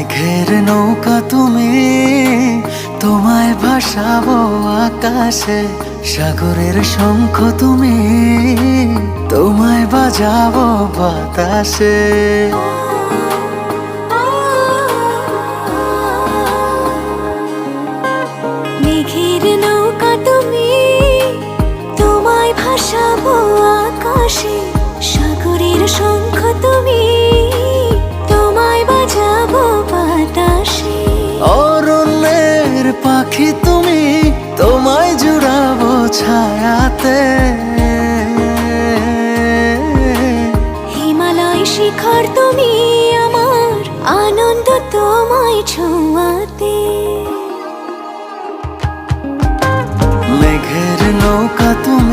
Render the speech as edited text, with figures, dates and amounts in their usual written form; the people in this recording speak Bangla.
মেঘের নৌকা তুমি, তোমায় ভাসাবো আকাশে। সাগরের শঙ্খ তুমি, তোমায় বাজাবো বাতাসে। মেঘের নৌকা তুমি, তোমায় ভাসাবো আকাশে। সাগরের শঙ্খ তুমি, তোমায় বাজাবো বাতাসে। অরণ্যের পাখি তুমি, তোমায় জুড়াবো ছায়াতে। হিমালয় শিখর তুমি, আমার আনন্দ তোমায় ছোঁয়াতে। মেঘের নৌকা তুমি,